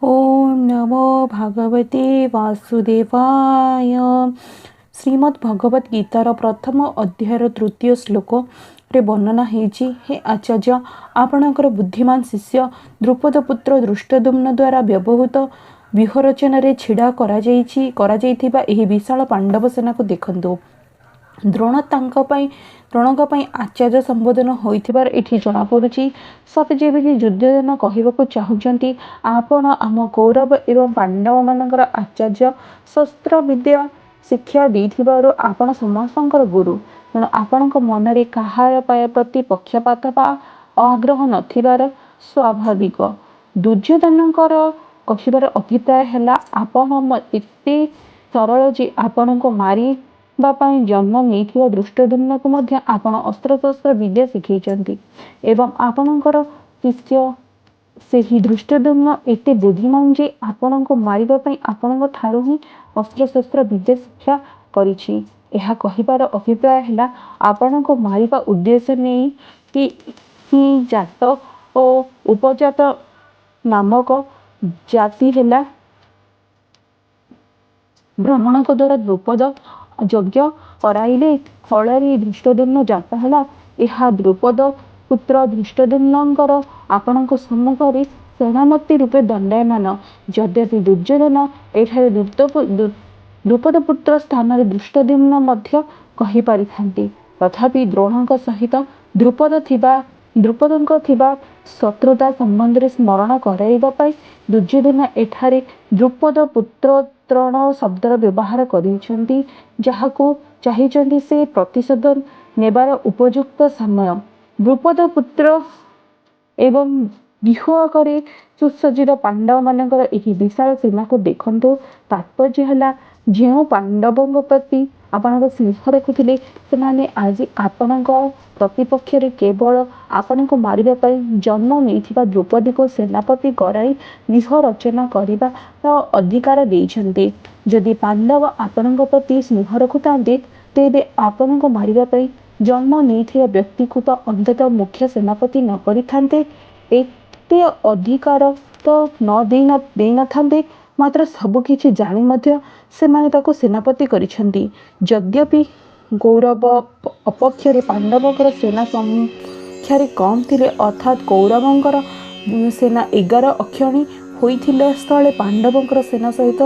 ओम नमो भगवते वासुदेवाय। श्रीमद् भगवत गीतार प्रथम अध्यायर तृतीय श्लोक रे वर्णना हेछि। हे आचार्य, आपणकर बुद्धिमान शिष्य द्रुपद पुत्र दृष्टद्युम्न द्वारा व्यवहृत व्यूह रचन छिड़ा कराଯାଇଥିବା ଏହି विशाल पांडव सेना को देखंतु। द्रोणଙ୍କ ପାଇଁ ଆଚାର୍ଯ୍ୟ ସମ୍ବୋଧନ ହୋଇଥିବାର ଏଠି ଜଣାପଡ଼ୁଛି। ସତେ ଯେମିତି ଦୁର୍ଯ୍ୟୋଧନ କହିବାକୁ ଚାହୁଁଛନ୍ତି, ଆପଣ ଆମ କୌରବ ଏବଂ ପାଣ୍ଡବମାନଙ୍କର ଆଚାର୍ଯ୍ୟ। ଶସ୍ତ୍ର ବିଦ୍ୟା ଶିକ୍ଷା ଦେଇଥିବାରୁ ଆପଣ ସମସ୍ତଙ୍କର ଗୁରୁ। ତେଣୁ ଆପଣଙ୍କ ମନରେ କାହାର ପ୍ରତି ପକ୍ଷପାତ ବା ଆଗ୍ରହ ନଥିବାର ସ୍ୱାଭାବିକ। ଦୁର୍ଯ୍ୟୋଧନଙ୍କର କହିବାର ଅଭିପ୍ରାୟ ହେଲା, ଆପଣ ଏତେ ସରଳ ଯେ ଆପଣଙ୍କୁ ମାରିବା ପାଇଁ ଜନ୍ମ ନେଇଥିବା ଦୃଷ୍ଟଦ୍ୟୁମ୍ନକୁ ମଧ୍ୟ ଆପଣ ଅସ୍ତ୍ରଶସ୍ତ୍ର ବିଦ୍ୟା ଶିଖାଇଛନ୍ତି ଏବଂ ଆପଣଙ୍କର ଶିଷ୍ୟ ସେହି ଦୃଷ୍ଟଦ୍ୟୁମ୍ନ ଏତେ ବୁଦ୍ଧିମାନ ଯେ ଆପଣଙ୍କୁ ମାରିବା ପାଇଁ ଆପଣଙ୍କ ଠାରୁ ହିଁ ଅସ୍ତ୍ରଶସ୍ତ୍ର ବିଦ୍ୟା ଶିକ୍ଷା କରିଛି। ଏହା କହିବାର ଅଭିପ୍ରାୟ ହେଲା, ଆପଣଙ୍କୁ ମାରିବା ଉଦ୍ଦେଶ୍ୟ ନେଇ ହିଁ ଜାତ ଓ ଉପଜାତ ନାମକ ଜାତି ହେଲା ବ୍ରାହ୍ମଣଙ୍କ ଦ୍ୱାରା ଦ୍ରୁପଦ ଯଜ୍ଞ କରାଇଲେ ଫଳରେ ଦୃଷ୍ଟଦ୍ୟୁମ୍ନ ଜାତ ହେଲା। ଏହା ଦ୍ରୁପଦ ପୁତ୍ର ଦୃଷ୍ଟଦ୍ୟୁମ୍ନଙ୍କର ଆପଣଙ୍କ ସମ୍ମୁଖରେ ସେନାପତି ରୂପେ ଦଣ୍ଡାୟମାନ। ଯଦ୍ୟପି ଦୁର୍ଯ୍ୟୋଧନ ଏଠାରେ ଦ୍ରୁପଦ ପୁତ୍ର ସ୍ଥାନରେ ଦୃଷ୍ଟଦ୍ୟୁମ୍ନ ମଧ୍ୟ କହିପାରିଥାନ୍ତି, ତଥାପି ଦ୍ରୋଣଙ୍କ ସହିତ ଦ୍ରୁପଦଙ୍କ ଥିବା ଶତ୍ରୁତା ସମ୍ବନ୍ଧରେ ସ୍ମରଣ କରାଇବା ପାଇଁ ଦୁର୍ଯ୍ୟୋଧନ ଏଠାରେ ଦ୍ରୁପଦ ପୁତ୍ରୋତ୍ରଣ ଶବ୍ଦର ବ୍ୟବହାର କରିଛନ୍ତି, ଯାହାକୁ ଚାହିଁଛନ୍ତି ସେ ପ୍ରତିଶୋଧ ନେବାର ଉପଯୁକ୍ତ ସମୟ। ଦ୍ରୁପଦ ପୁତ୍ର ଏବଂ ବ୍ୟୁହରେ ସୁସଜ୍ଜିତ ପାଣ୍ଡବମାନଙ୍କର ଏହି ବିଶାଳ ସେନାକୁ ଦେଖନ୍ତୁ। ତାତ୍ପର୍ଯ୍ୟ ହେଲା, ଯେଉଁ ପାଣ୍ଡବଙ୍କ ପ୍ରତି ଆପଣଙ୍କ ସ୍ନେହ ରଖୁଥିଲେ, ସେମାନେ ଆଜି ଆପଣଙ୍କ ପ୍ରତିପକ୍ଷରେ କେବଳ ଆପଣଙ୍କୁ ମାରିବା ପାଇଁ ଜନ୍ମ ନେଇଥିବା ଦ୍ରୌପଦୀକୁ ସେନାପତି କରାଇ ବ୍ୟୁହ ରଚନା କରିବାର ଅଧିକାର ଦେଇଛନ୍ତି। ଯଦି ପାଣ୍ଡବ ଆପଣଙ୍କ ପ୍ରତି ସ୍ନେହ ରଖୁଥାନ୍ତେ, ତେବେ ଆପଣଙ୍କୁ ମାରିବା ପାଇଁ ଜନ୍ମ ନେଇଥିବା ବ୍ୟକ୍ତିକୁ ତ ଅନ୍ତତଃ ମୁଖ୍ୟ ସେନାପତି ନ କରିଥାନ୍ତେ, ଏତେ ଅଧିକାର ତ ଦେଇନଥାନ୍ତେ। ମାତ୍ର ସବୁକିଛି ଜାଣି ମଧ୍ୟ ସେମାନେ ତାକୁ ସେନାପତି କରିଛନ୍ତି। ଯଦ୍ୟପି କୌରବ ଅପକ୍ଷରେ ପାଣ୍ଡବଙ୍କର ସେନା ସଂଖ୍ୟାରେ କମ୍ ଥିଲେ, ଅର୍ଥାତ୍ କୌରବଙ୍କର ସେନା 11 ଅକ୍ଷୌଣୀ ହୋଇଥିଲେ ସ୍ଥଳେ ପାଣ୍ଡବଙ୍କର ସେନା ସହିତ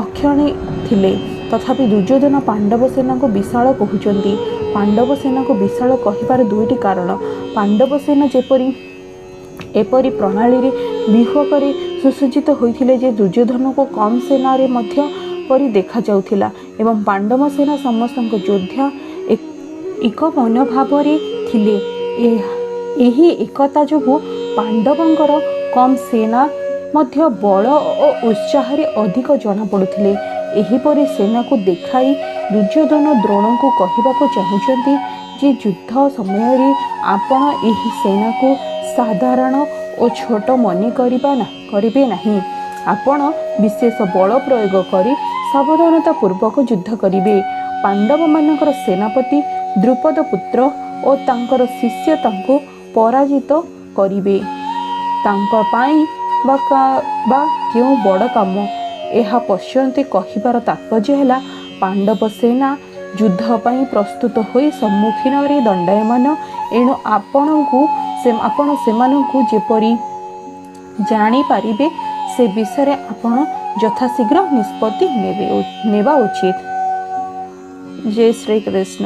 ଅକ୍ଷୌଣୀ ଥିଲେ, ତଥାପି ଦୁର୍ଯ୍ୟୋଧନ ପାଣ୍ଡବ ସେନାକୁ ବିଶାଳ କହୁଛନ୍ତି। ପାଣ୍ଡବ ସେନାକୁ ବିଶାଳ କହିବାର ଦୁଇଟି କାରଣ। ପାଣ୍ଡବ ସେନା ଏପରି ପ୍ରଣାଳୀରେ ବ୍ୟୁହ କରି ସୁସଜ୍ଜିତ ହୋଇଥିଲେ ଯେ ଦୁର୍ଯ୍ୟୋଧନକୁ କମ୍ ସେନାରେ ମଧ୍ୟ ପରି ଦେଖାଯାଉଥିଲା ଏବଂ ପାଣ୍ଡବ ସେନା ସମସ୍ତଙ୍କ ଯୋଦ୍ଧା ଏକ ମନୋଭାବରେ ଥିଲେ। ଏହି ଏକତା ଯୋଗୁଁ ପାଣ୍ଡବଙ୍କର କମ୍ ସେନା ମଧ୍ୟ ବଳ ଓ ଉତ୍ସାହରେ ଅଧିକ ଜଣାପଡ଼ୁଥିଲେ। ଏହିପରି ସେନାକୁ ଦେଖାଇ ଦୁର୍ଯ୍ୟୋଧନ ଦ୍ରୋଣଙ୍କୁ କହିବାକୁ ଚାହୁଁଛନ୍ତି ଯେ ଯୁଦ୍ଧ ସମୟରେ ଆପଣ ଏହି ସେନାକୁ ସାଧାରଣ ଓ ଛୋଟ ମନେ କରିବେ ନାହିଁ। ଆପଣ ବିଶେଷ ବଳ ପ୍ରୟୋଗ କରି ସାବଧାନତା ପୂର୍ବକ ଯୁଦ୍ଧ କରିବେ। ପାଣ୍ଡବମାନଙ୍କର ସେନାପତି ଦ୍ରୁପଦ ପୁତ୍ର ଓ ତାଙ୍କର ଶିଷ୍ୟ ତାଙ୍କୁ ପରାଜିତ କରିବେ। ତାଙ୍କ ପାଇଁ ବା କେଉଁ ବଡ଼ କାମ? ଏହା ପଶ୍ୟନ୍ତେ କହିବାର ତାତ୍ପର୍ଯ୍ୟ ହେଲା, ପାଣ୍ଡବ ସେନା ଯୁଦ୍ଧ ପାଇଁ ପ୍ରସ୍ତୁତ ହୋଇ ସମ୍ମୁଖୀନରେ ଦଣ୍ଡାୟମାନ। ଏଣୁ ଆପଣ ସେମାନଙ୍କୁ ଯେପରି ଜାଣିପାରିବେ ସେ ବିଷୟରେ ଆପଣ ଯଥାଶୀଘ୍ର ନିଷ୍ପତ୍ତି ନେବା ଉଚିତ। ଜୟ ଶ୍ରୀକୃଷ୍ଣ।